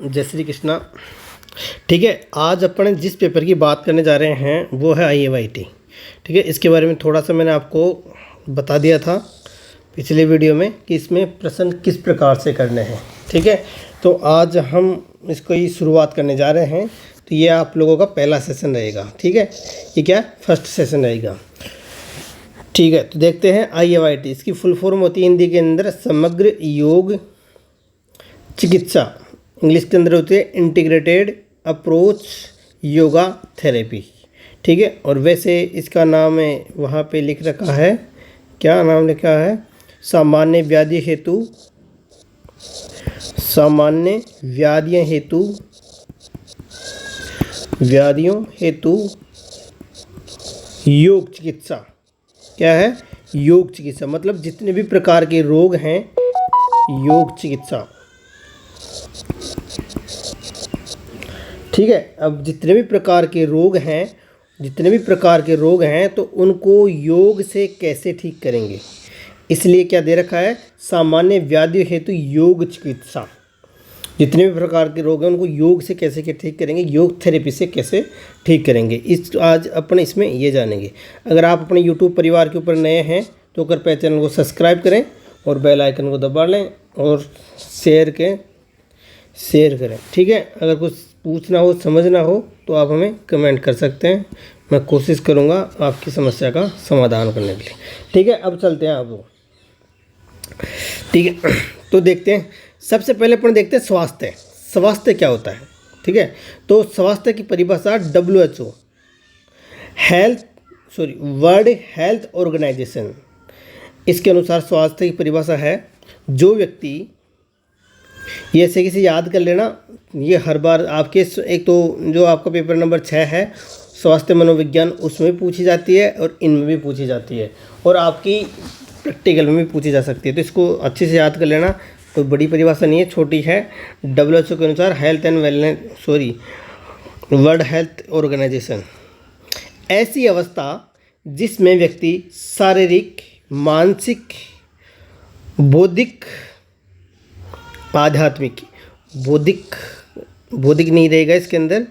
जय श्री कृष्णा। ठीक है, आज अपन जिस पेपर की बात करने जा रहे हैं वो है IAYT। ठीक है, इसके बारे में थोड़ा सा मैंने आपको बता दिया था पिछले वीडियो में कि इसमें प्रश्न किस प्रकार से करने हैं। ठीक है, तो आज हम इसको ही शुरुआत करने जा रहे हैं। तो ये आप लोगों का पहला सेशन रहेगा। ठीक है, ये क्या फर्स्ट सेशन रहेगा। ठीक है, तो देखते हैं IAYT। इसकी फुल फॉर्म होती है हिंदी के अंदर समग्र योग चिकित्सा, इंग्लिश के अंदर होती है इंटीग्रेटेड अप्रोच योगा थेरेपी। ठीक है, और वैसे इसका नाम है वहाँ पे लिख रखा है, क्या नाम लिखा है, सामान्य व्याधियों हेतु योग चिकित्सा। क्या है? योग चिकित्सा, मतलब जितने भी प्रकार के रोग हैं योग चिकित्सा। ठीक है, अब जितने भी प्रकार के रोग हैं तो उनको योग से कैसे ठीक करेंगे, इसलिए क्या दे रखा है, सामान्य व्याधियों हेतु योग चिकित्सा। जितने भी प्रकार के रोग हैं उनको योग से कैसे ठीक करेंगे, योग थेरेपी से कैसे ठीक करेंगे, इस आज अपन इसमें ये जानेंगे। अगर आप अपने YouTube परिवार के ऊपर नए हैं तो कृपया चैनल को सब्सक्राइब करें और बेल आइकन को दबा लें और शेयर करें। ठीक है, अगर कुछ पूछना हो, समझना हो तो आप हमें कमेंट कर सकते हैं। मैं कोशिश करूंगा आपकी समस्या का समाधान करने के लिए। ठीक है, अब चलते हैं आप लोग। ठीक है, तो देखते हैं, सबसे पहले अपन देखते हैं स्वास्थ्य क्या होता है। ठीक है, तो स्वास्थ्य की परिभाषा WHO वर्ल्ड हेल्थ ऑर्गेनाइजेशन, इसके अनुसार स्वास्थ्य की परिभाषा है, जो व्यक्ति, ये ऐसे किसी याद कर लेना, ये हर बार आपके एक तो जो आपका पेपर नंबर 6 है स्वास्थ्य मनोविज्ञान, उसमें पूछी जाती है और इनमें भी पूछी जाती है और आपकी प्रैक्टिकल में भी पूछी जा सकती है। तो इसको अच्छे से याद कर लेना, कोई बड़ी परिभाषा नहीं है, छोटी है। WHO के अनुसार वर्ल्ड हेल्थ ऑर्गेनाइजेशन, ऐसी अवस्था जिसमें व्यक्ति शारीरिक, मानसिक, बौद्धिक, आध्यात्मिक, बौद्धिक नहीं रहेगा इसके अंदर।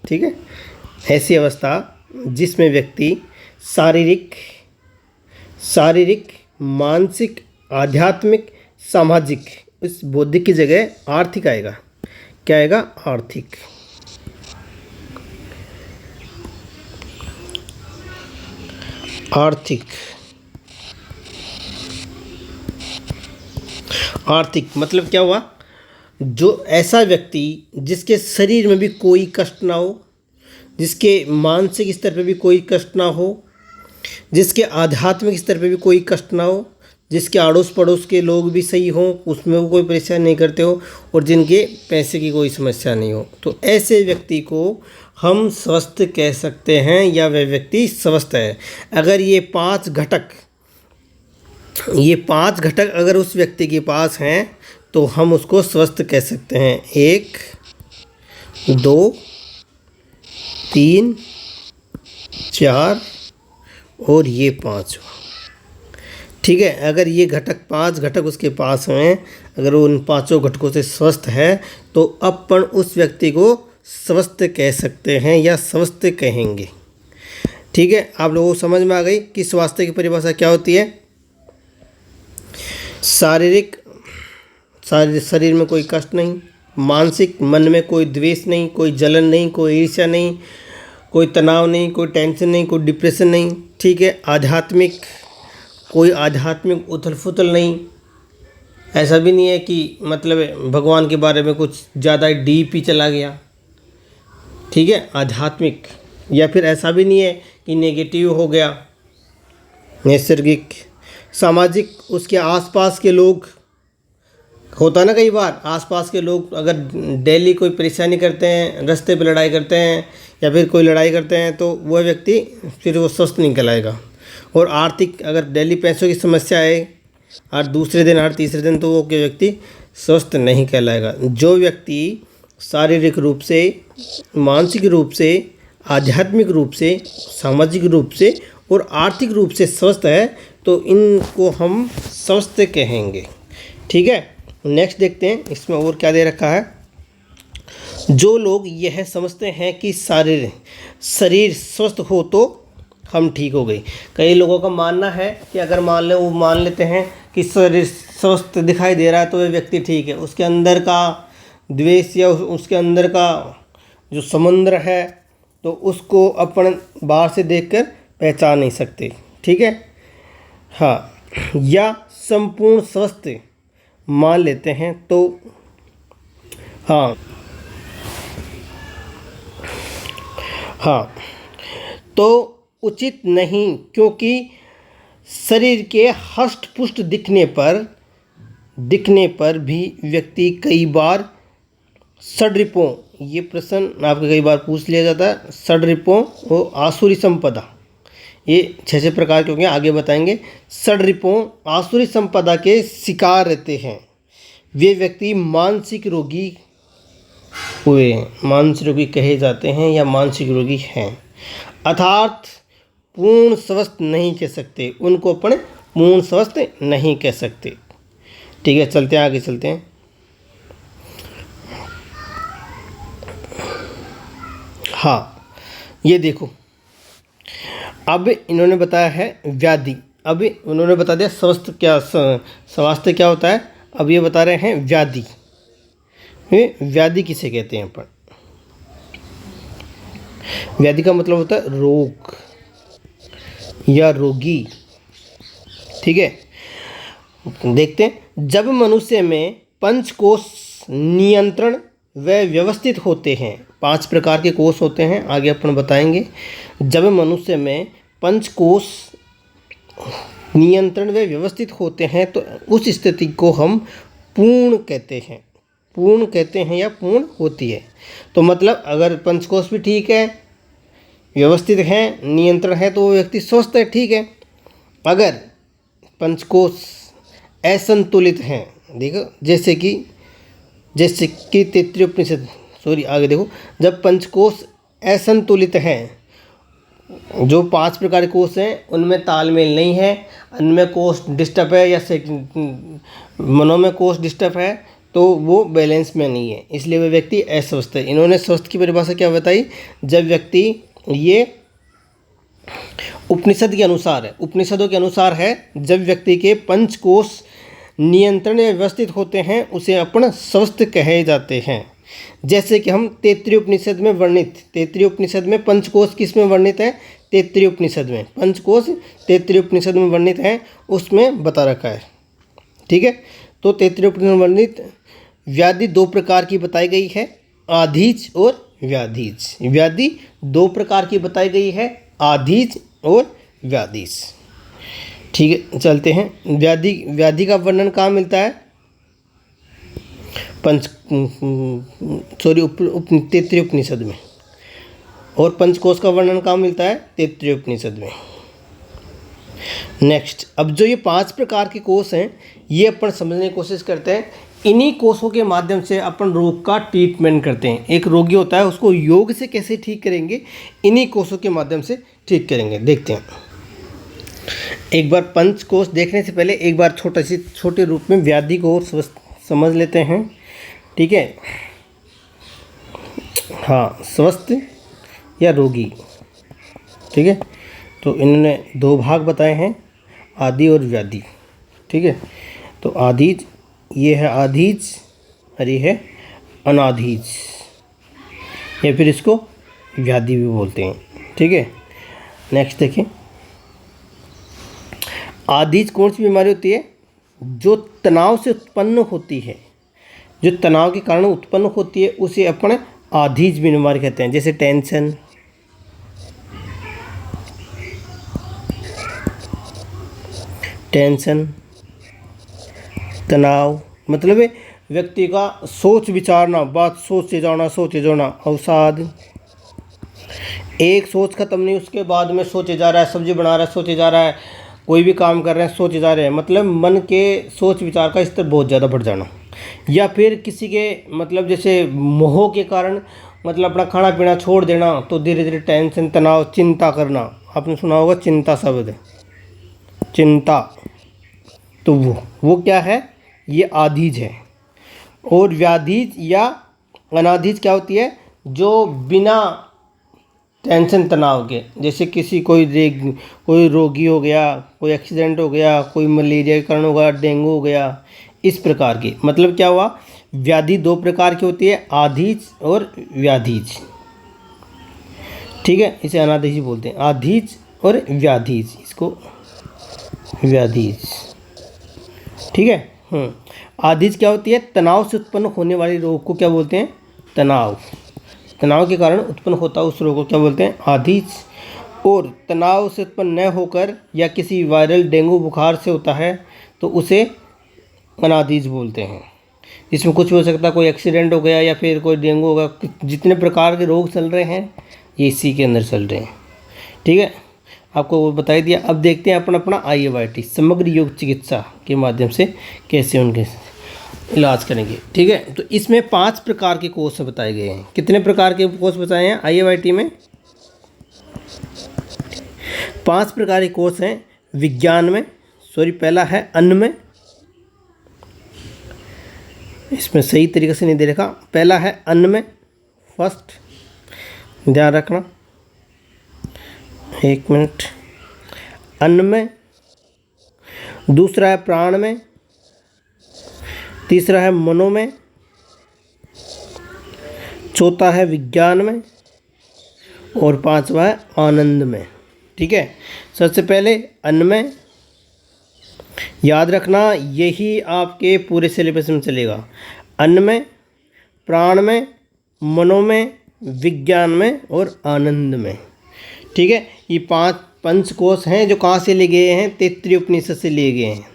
ठीक है, ऐसी अवस्था जिसमें व्यक्ति शारीरिक, मानसिक, आध्यात्मिक, सामाजिक, इस बौद्धिक की जगह आर्थिक आएगा। क्या आएगा? आर्थिक। मतलब क्या हुआ, जो ऐसा व्यक्ति जिसके शरीर में भी कोई कष्ट ना हो, जिसके मानसिक स्तर पे भी कोई कष्ट ना हो, जिसके आध्यात्मिक स्तर पे भी कोई कष्ट ना हो, जिसके आड़ोस पड़ोस के लोग भी सही हों, उसमें वो कोई परेशानी नहीं करते हो, और जिनके पैसे की कोई समस्या नहीं हो, तो ऐसे व्यक्ति को हम स्वस्थ कह सकते हैं या वह व्यक्ति स्वस्थ है। अगर ये पांच घटक अगर उस व्यक्ति के पास हैं तो हम उसको स्वस्थ कह सकते हैं। 1, 2, 3, 4 और ये 5। ठीक है, अगर ये 5 घटक उसके पास हैं, अगर वो उन 5 घटकों से स्वस्थ है तो अपन उस व्यक्ति को स्वस्थ कह सकते हैं या स्वस्थ कहेंगे। ठीक है, आप लोगों को समझ में आ गई कि स्वास्थ्य की परिभाषा क्या होती है। शारीरिक, शरीर में कोई कष्ट नहीं, मानसिक, मन में कोई द्वेष नहीं, कोई जलन नहीं, कोई ईर्ष्या नहीं, कोई तनाव नहीं, कोई टेंशन नहीं, कोई डिप्रेशन नहीं। ठीक है, आध्यात्मिक, कोई आध्यात्मिक उथल पुथल नहीं, ऐसा भी नहीं है कि मतलब भगवान के बारे में कुछ ज़्यादा डीप ही चला गया। ठीक है, आध्यात्मिक, या फिर ऐसा भी नहीं है कि नेगेटिव हो गया। नैसर्गिक, सामाजिक, उसके आसपास के लोग, होता ना कई बार आसपास के लोग अगर डेली कोई परेशानी करते हैं, रास्ते पे लड़ाई करते हैं या फिर कोई लड़ाई करते हैं, तो वह व्यक्ति फिर वो स्वस्थ नहीं कहलाएगा। और आर्थिक, अगर डेली पैसों की समस्या है हर दूसरे दिन, हर तीसरे दिन, तो वो व्यक्ति स्वस्थ नहीं कहलाएगा। जो व्यक्ति शारीरिक रूप से, मानसिक रूप से, आध्यात्मिक रूप से, सामाजिक रूप से और आर्थिक रूप से स्वस्थ है तो इनको हम स्वस्थ कहेंगे। ठीक है, नेक्स्ट देखते हैं इसमें और क्या दे रखा है। जो लोग यह समझते हैं कि शरीर स्वस्थ हो तो हम ठीक हो गए। कई लोगों का मानना है कि अगर वो मान लेते हैं कि शरीर स्वस्थ दिखाई दे रहा है तो वे व्यक्ति ठीक है। उसके अंदर का द्वेष या उसके अंदर का जो समुद्र है तो उसको अपन बाहर से देखकर पहचान नहीं सकते। ठीक है, हाँ। या संपूर्ण स्वस्थ मान लेते हैं तो हाँ तो उचित नहीं, क्योंकि शरीर के हष्ट पुष्ट दिखने पर भी व्यक्ति कई बार षड्रिपों, ये प्रश्न आपको कई बार पूछ लिया जाता है, षड्रिपों और आसुरी संपदा, ये 6 प्रकार के होंगे, आगे बताएंगे। षड्रिपों आसुरी संपदा के शिकार रहते हैं। वे व्यक्ति मानसिक रोगी हुए हैं, मानसिक रोगी कहे जाते हैं या मानसिक रोगी हैं, अर्थात पूर्ण स्वस्थ नहीं कह सकते, उनको अपन पूर्ण स्वस्थ नहीं कह सकते। ठीक है, चलते हैं आगे, चलते हैं। हाँ, ये देखो, अब इन्होंने बताया है व्याधि, अब उन्होंने बता दिया स्वास्थ्य क्या होता है, अब ये बता रहे हैं व्याधि। व्याधि किसे कहते हैं अपन? व्याधि का मतलब होता है रोग या रोगी। ठीक है, देखते हैं। जब मनुष्य में पंचकोश नियंत्रण व व्यवस्थित होते हैं, 5 प्रकार के कोष होते हैं, आगे अपन बताएंगे। जब मनुष्य में पंचकोश नियंत्रण व व्यवस्थित होते हैं तो उस स्थिति को हम पूर्ण कहते हैं, या पूर्ण होती है। तो मतलब अगर पंचकोश भी ठीक है, व्यवस्थित है, नियंत्रण है, तो वो व्यक्ति स्वस्थ है, ठीक है। अगर पंचकोश असंतुलित हैं, देखो जैसे कि तैत्तिरीय उपनिषद, आगे देखो, जब पंचकोश असंतुलित हैं, जो 5 प्रकार के कोष हैं उनमें तालमेल नहीं है, अन्य कोष डिस्टर्ब है या मनोमय कोष डिस्टर्ब है, तो वो बैलेंस में नहीं है, इसलिए वह व्यक्ति अस्वस्थ है। इन्होंने स्वस्थ की परिभाषा क्या बताई? जब व्यक्ति, ये उपनिषद के अनुसार है, उपनिषदों के अनुसार है, जब व्यक्ति के पंचकोश नियंत्रण या व्यवस्थित होते हैं उसे अपन स्वस्थ कहे जाते हैं। जैसे कि हम तैत्तिरीय उपनिषद में वर्णित, तैत्तिरीय उपनिषद में पंचकोश किस में वर्णित है? तैत्तिरीय उपनिषद में पंचकोश तैत्तिरीय उपनिषद में वर्णित है, उसमें बता रखा है। ठीक है, तो तैत्तिरीय उपनिषद में वर्णित व्याधि 2 प्रकार की बताई गई है, आधीज और व्याधीज। व्याधि 2 प्रकार की बताई गई है, आधीज और व्याधीज। ठीक है, चलते हैं। व्याधि का वर्णन कहाँ मिलता है? तैत्तिरीय उपनिषद में। और पंचकोश का वर्णन कहाँ मिलता है? तैत्तिरीय उपनिषद में। नेक्स्ट, अब जो ये 5 प्रकार के कोष हैं, ये अपन समझने की कोशिश करते हैं। इन्हीं कोषों के माध्यम से अपन रोग का ट्रीटमेंट करते हैं। एक रोगी होता है, उसको योग से कैसे ठीक करेंगे? इन्हीं कोषों के माध्यम से ठीक करेंगे। देखते हैं, एक बार पंचकोश देखने से पहले एक बार छोटे रूप में व्याधि को समझ लेते हैं। ठीक है, हाँ, स्वस्थ या रोगी। ठीक है, तो इन्होंने 2 भाग बताए हैं, आदि और व्याधि। ठीक है, तो आधीज, ये है आधीज और ये है अनाधीज, या फिर इसको व्याधि भी बोलते हैं। ठीक है, नेक्स्ट देखें। आधीज कौन सी बीमारी होती है? जो तनाव से उत्पन्न होती है, जो तनाव के कारण उत्पन्न होती है, उसे अपन आधीज बीमारी कहते हैं। जैसे टेंशन, तनाव, मतलब व्यक्ति का सोच विचारना, बात सोचे जाना, अवसाद, एक सोच खत्म नहीं, उसके बाद में सोचे जा रहा है, सब्जी बना रहा है सोचे जा रहा है, कोई भी काम कर रहे हैं सोचे जा रहे हैं, मतलब मन के सोच विचार का स्तर बहुत ज़्यादा बढ़ जाना। या फिर किसी के मतलब जैसे मोह के कारण मतलब अपना खाना पीना छोड़ देना, तो धीरे धीरे टेंशन, तनाव, चिंता करना। आपने सुना होगा चिंता शब्द, चिंता, तो वो क्या है? ये आधीज है। और व्याधीज या अनाधिज क्या होती है? जो बिना टेंशन तनाव के, जैसे किसी कोई रोगी हो गया, कोई एक्सीडेंट हो गया, कोई मलेरिया के कारण हो गया, डेंगू हो गया, इस प्रकार की। मतलब क्या हुआ? व्याधि दो प्रकार की होती है, आधीज और व्याधीज। ठीक है, इसे अनाधीज बोलते हैं, आधीज और व्याधीज, इसको व्याधीज। ठीक है। आधीज क्या होती है? तनाव से उत्पन्न होने वाले रोग को क्या बोलते हैं? तनाव के कारण उत्पन्न होता है उस रोग को क्या बोलते हैं? आधीज। और तनाव से उत्पन्न न होकर या किसी वायरल डेंगू बुखार से होता है तो उसे अनाधीज बोलते हैं। इसमें कुछ भी हो सकता है, कोई एक्सीडेंट हो गया या फिर कोई डेंगू हो गया, जितने प्रकार के रोग चल रहे हैं ये इसी के अंदर चल रहे हैं। ठीक है, आपको वो बता दिया। अब देखते हैं अपना अपना IAYT समग्र योग चिकित्सा के माध्यम से कैसे उनके इलाज करेंगे। ठीक है, तो इसमें 5 प्रकार के कोर्स बताए गए हैं। कितने प्रकार के कोर्स बताए हैं IAYT में? 5 प्रकार के कोर्स हैं। विज्ञान में, पहला है अन्न में, इसमें सही तरीके से नहीं दे रखा। पहला है अन्न में, फर्स्ट, ध्यान रखना, 1 मिनट। अन्न में, दूसरा है प्राण में, तीसरा है मनो में, चौथा है विज्ञान में और 5वां है आनंद में। ठीक है, सबसे पहले अन्न में, याद रखना यही आपके पूरे सिलेबस में चलेगा। अन्न में, प्राण में, मनो में, विज्ञान में और आनंद में। ठीक है, ये 5 पंचकोश हैं जो कहाँ से लिए गए हैं? तैत्तिरीय उपनिषद से लिए गए हैं।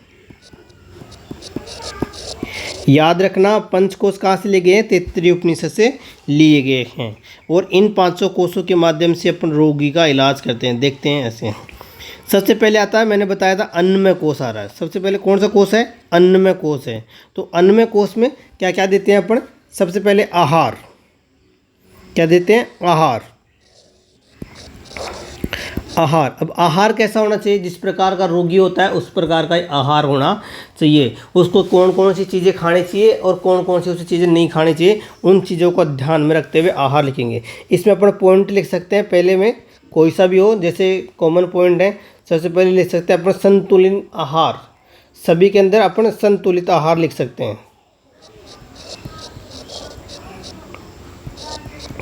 याद रखना, पंचकोश कहाँ से लिए गए हैं? तैत्तिरीय उपनिषद से लिए गए हैं। और इन 500 कोशों के माध्यम से अपन रोगी का इलाज करते हैं। देखते हैं ऐसे। सबसे पहले आता है, मैंने बताया था अन्नमय कोश आ रहा है। सबसे पहले कौन सा कोश है? अन्नमय कोश है। तो अन्नमय कोश में क्या क्या देते हैं अपन? सबसे पहले आहार। क्या देते हैं? आहार। अब आहार कैसा होना चाहिए? जिस प्रकार का रोगी होता है उस प्रकार का आहार होना चाहिए। उसको कौन कौन सी चीज़ें खानी चाहिए और कौन कौन सी उसे चीज़ें नहीं खानी चाहिए, उन चीज़ों को ध्यान में रखते हुए आहार लिखेंगे। इसमें अपन पॉइंट लिख सकते हैं, पहले में कोई सा भी हो, जैसे कॉमन पॉइंट है। सबसे पहले लिख सकते हैं अपन संतुलित आहार। सभी के अंदर अपन संतुलित आहार लिख सकते हैं,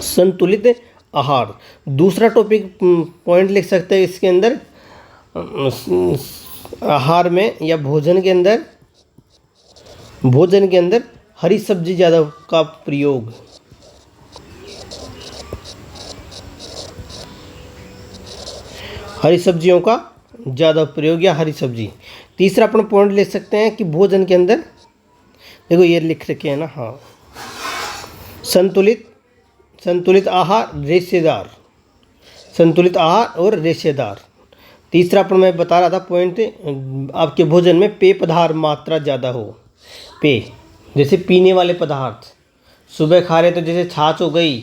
संतुलित आहार। दूसरा टॉपिक पॉइंट लिख सकते हैं इसके अंदर, आहार में या भोजन के अंदर हरी सब्जी ज़्यादा का प्रयोग। हरी सब्जियों का ज़्यादा प्रयोग या हरी सब्जी। तीसरा अपन पॉइंट ले सकते हैं कि भोजन के अंदर, देखो ये लिख रखे हैं ना, हाँ, संतुलित आहार, रेशेदार, संतुलित आहार और रेशेदार। तीसरा पर मैं बता रहा था पॉइंट, आपके भोजन में पेय पदार्थ मात्रा ज़्यादा हो। पेय जैसे पीने वाले पदार्थ, सुबह खा रहे तो जैसे छाछ हो गई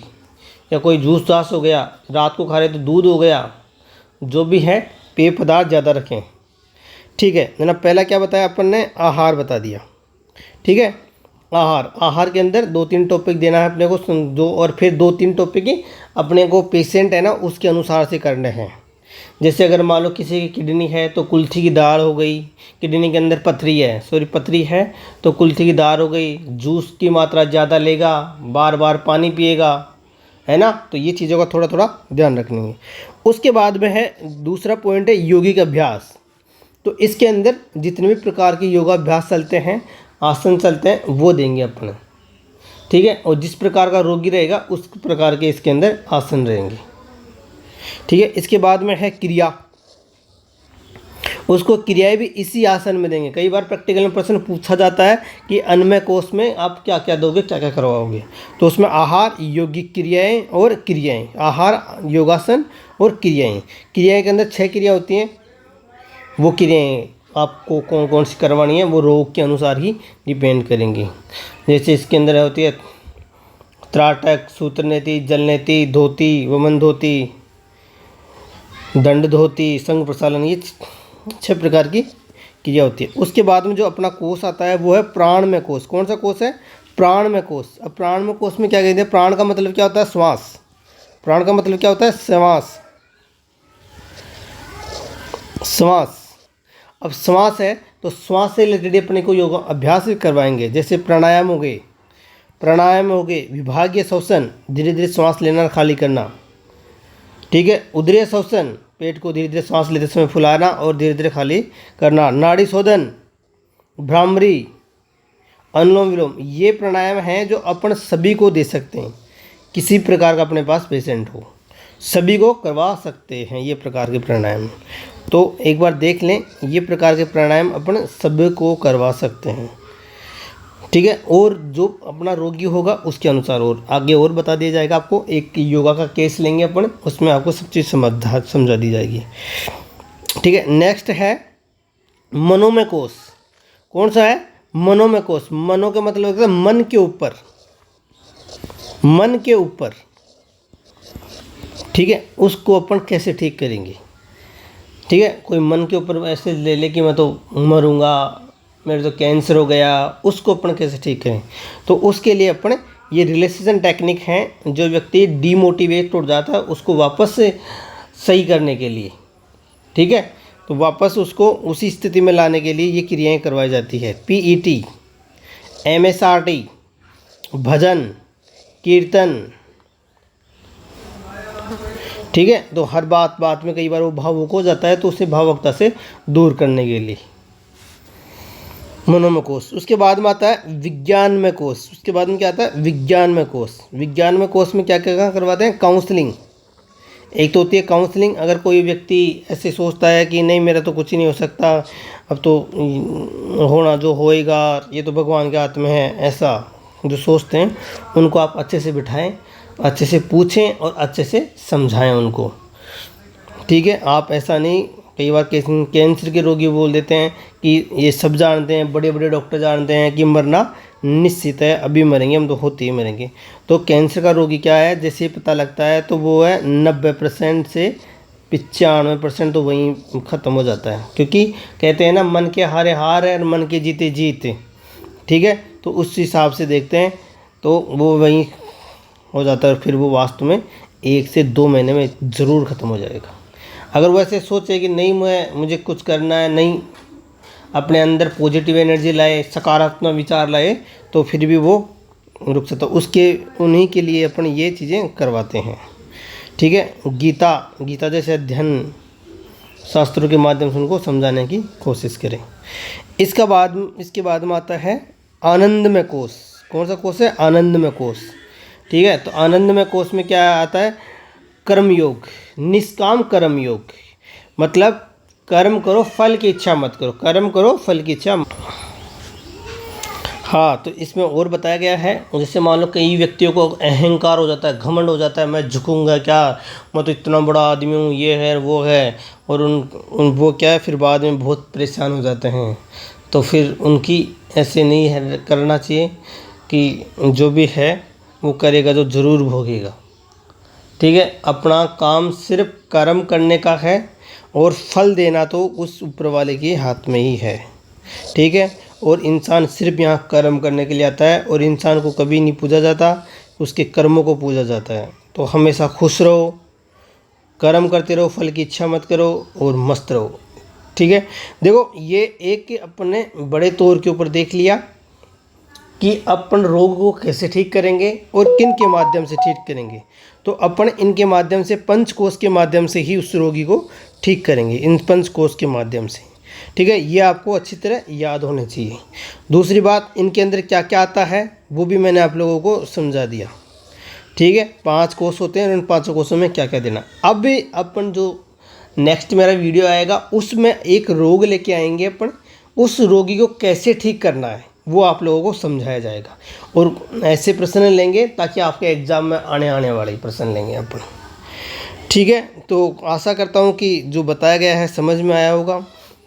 या कोई जूस जास हो गया, रात को खा रहे तो दूध हो गया, जो भी है पेय पदार्थ ज़्यादा रखें। ठीक है ना, पहला क्या बताया अपन ने? आहार बता दिया। ठीक है, आहार के अंदर 2-3 टॉपिक देना है अपने को, जो और फिर 2-3 टॉपिक ही अपने को पेशेंट है ना उसके अनुसार से करने हैं। जैसे अगर मान लो किसी की किडनी है तो कुल्थी की दाल हो गई, किडनी के अंदर पथरी है तो कुल्थी की दाल हो गई, जूस की मात्रा ज़्यादा लेगा, बार बार पानी पिएगा, है ना। तो ये चीज़ों का थोड़ा थोड़ा ध्यान रखनी है। उसके बाद में है दूसरा पॉइंट है योगिक अभ्यास। तो इसके अंदर जितने भी प्रकार के योगाभ्यास चलते हैं, आसन चलते हैं, वो देंगे अपने। ठीक है, और जिस प्रकार का रोगी रहेगा उस प्रकार के इसके अंदर आसन रहेंगे। ठीक है, इसके बाद में है क्रिया। उसको क्रियाएं भी इसी आसन में देंगे। कई बार प्रैक्टिकल में प्रश्न पूछा जाता है कि अन्नमय कोश में आप क्या क्या दोगे, क्या क्या करवाओगे। तो उसमें आहार, योगिक क्रियाएं और क्रियाएं, आहार, योगासन और क्रियाएं। क्रियाएं के अंदर 6 क्रिया होती हैं। वो क्रियाएं आपको कौन कौन सी करवानी है वो रोग के अनुसार ही डिपेंड करेंगी। जैसे इसके अंदर होती है त्राटक, सूत्रनेति, जलनेति, धोती, वमन धोती, दंड धोती, संग प्रसालन, ये 6 प्रकार की क्रिया होती है। उसके बाद में जो अपना कोष आता है वो है प्राणमय कोष। कौन सा कोष है? प्राणमय कोश। अब प्राणमय कोश में क्या कहते हैं, प्राण का मतलब क्या होता है, श्वास। प्राण का मतलब क्या होता है, श्वास। श्वास, अब श्वास है तो श्वास से रिलेटेड अपने को योगा अभ्यास भी करवाएंगे, जैसे प्राणायाम हो गए, प्राणायाम हो गए, विभागीय श्वसन, धीरे धीरे श्वास लेना और खाली करना, ठीक है। उदरीय श्वसन, पेट को धीरे धीरे सांस लेते समय फुलाना और धीरे धीरे खाली करना। नाड़ी शोधन, भ्रामरी, अनुलोम विलोम, ये प्राणायाम हैं जो अपन सभी को दे सकते हैं। किसी प्रकार का अपने पास पेशेंट हो, सभी को करवा सकते हैं ये प्रकार के प्राणायाम। तो एक बार देख लें, ये प्रकार के प्राणायाम अपन सभी को करवा सकते हैं, ठीक है। और जो अपना रोगी होगा उसके अनुसार और आगे और बता दिया जाएगा आपको। एक योगा का केस लेंगे अपन, उसमें आपको सब चीज़ समझा दी जाएगी, ठीक है। नेक्स्ट है मनोमय कोश। कौन सा है, मनोमय कोश। मनो का मतलब होता है मन के ऊपर, मन के ऊपर, ठीक है। उसको अपन कैसे ठीक करेंगे, ठीक है। कोई मन के ऊपर ऐसे ले ले कि मैं तो मरूंगा, मेरे तो कैंसर हो गया, उसको अपन कैसे ठीक करें। तो उसके लिए अपन ये रिलैक्सेशन टेक्निक हैं, जो व्यक्ति डीमोटिवेट हो जाता है उसको वापस से सही करने के लिए, ठीक है। तो वापस उसको उसी स्थिति में लाने के लिए ये क्रियाएं करवाई जाती है। PET, MSRT, भजन, कीर्तन, ठीक है। तो हर बात में कई बार वो भावुक हो जाता है, तो उसे भावुकता से दूर करने के लिए मनोमय कोश। उसके बाद में आता है विज्ञानमय कोश। उसके बाद में क्या आता है, विज्ञानमय कोश। विज्ञानमय कोश में क्या क्या करवाते हैं, काउंसलिंग। एक तो होती है काउंसलिंग, अगर कोई व्यक्ति ऐसे सोचता है कि नहीं मेरा तो कुछ ही नहीं हो सकता, अब तो होना जो होएगा ये तो भगवान के हाथ में है, ऐसा जो सोचते हैं उनको आप अच्छे से बिठाएं, अच्छे से पूछें और अच्छे से समझाएं उनको, ठीक है। आप ऐसा नहीं, कई बार कैंसर के रोगी बोल देते हैं कि ये सब जानते हैं, बड़े बड़े डॉक्टर जानते हैं कि मरना निश्चित है, अभी मरेंगे हम तो होते ही मरेंगे। तो कैंसर का रोगी क्या है, जैसे ही पता लगता है तो वो है 90% से 95% तो वहीं ख़त्म हो जाता है, क्योंकि कहते हैं ना मन के हारे हार है और मन के जीते जीत, ठीक है। तो उस हिसाब से देखते हैं तो वो वहीं हो जाता है, और फिर वो वास्तव में 1 से 2 महीने में ज़रूर ख़त्म हो जाएगा। अगर वो ऐसे सोचे कि नहीं मुझे कुछ करना है, नहीं अपने अंदर पॉजिटिव एनर्जी लाए, सकारात्मक विचार लाए, तो फिर भी वो रुक सकता। उसके उन्हीं के लिए अपन ये चीज़ें करवाते हैं, ठीक है। गीता जैसे अध्ययन शास्त्रों के माध्यम से उनको समझाने की कोशिश करें। इसके बाद में आता है आनंदमय कोश। कौन सा कोश है, आनंदमय कोश, ठीक है। तो आनंदमय कोश में क्या आता है, कर्म योग, निष्काम कर्म योग, मतलब कर्म करो फल की इच्छा मत करो, कर्म करो फल की इच्छा। हाँ, तो इसमें और बताया गया है, जैसे मान लो कई व्यक्तियों को अहंकार हो जाता है, घमंड हो जाता है, मैं झुकूंगा क्या, मैं तो इतना बड़ा आदमी हूँ, ये है वो है, और वो क्या है फिर बाद में बहुत परेशान हो जाते हैं। तो फिर उनकी ऐसे नहीं है करना चाहिए कि जो भी है वो करेगा जो ज़रूर भोगेगा, ठीक है। अपना काम सिर्फ कर्म करने का है और फल देना तो उस ऊपर वाले के हाथ में ही है, ठीक है। और इंसान सिर्फ यहाँ कर्म करने के लिए आता है, और इंसान को कभी नहीं पूजा जाता, उसके कर्मों को पूजा जाता है। तो हमेशा खुश रहो, कर्म करते रहो, फल की इच्छा मत करो और मस्त रहो, ठीक है। देखो ये एक अपने बड़े तौर के ऊपर देख लिया कि अपन रोग को कैसे ठीक करेंगे और किन के माध्यम से ठीक करेंगे। तो अपन इनके माध्यम से, पंचकोश के माध्यम से ही उस रोगी को ठीक करेंगे, इन पंचकोश के माध्यम से, ठीक है। ये आपको अच्छी तरह याद होना चाहिए। दूसरी बात, इनके अंदर क्या क्या आता है वो भी मैंने आप लोगों को समझा दिया, ठीक है। 5 कोश होते हैं, उन 5 कोशों में क्या क्या देना। अब अपन जो नेक्स्ट मेरा वीडियो आएगा उसमें एक रोग लेके आएंगे अपन, उस रोगी को कैसे ठीक करना है वो आप लोगों को समझाया जाएगा, और ऐसे प्रश्न लेंगे ताकि आपके एग्ज़ाम में आने वाले प्रश्न लेंगे अपन, ठीक है। तो आशा करता हूँ कि जो बताया गया है समझ में आया होगा।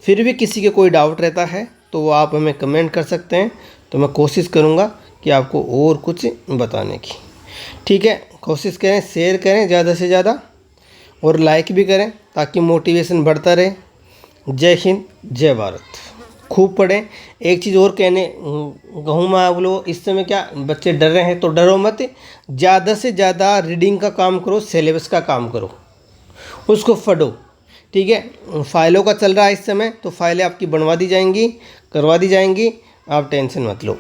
फिर भी किसी के कोई डाउट रहता है तो वो आप हमें कमेंट कर सकते हैं, तो मैं कोशिश करूँगा कि आपको और कुछ बताने की, ठीक है। कोशिश करें, शेयर करें ज़्यादा से ज़्यादा, और लाइक भी करें ताकि मोटिवेशन बढ़ता रहे। जय हिंद, जय भारत। खूब पढ़ें। एक चीज़ और कहने कहूँ मैं आप लोग, इस समय क्या बच्चे डर रहे हैं तो डरो मत, ज़्यादा से ज़्यादा रीडिंग का काम करो, सिलेबस का काम करो, उसको पढ़ो। ठीक है, फाइलों का चल रहा है इस समय, तो फाइलें आपकी बनवा दी जाएंगी, करवा दी जाएंगी, आप टेंशन मत लो।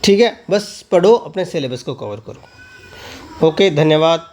ठीक है, बस पढ़ो, अपने सिलेबस को कवर करो। ओके, धन्यवाद।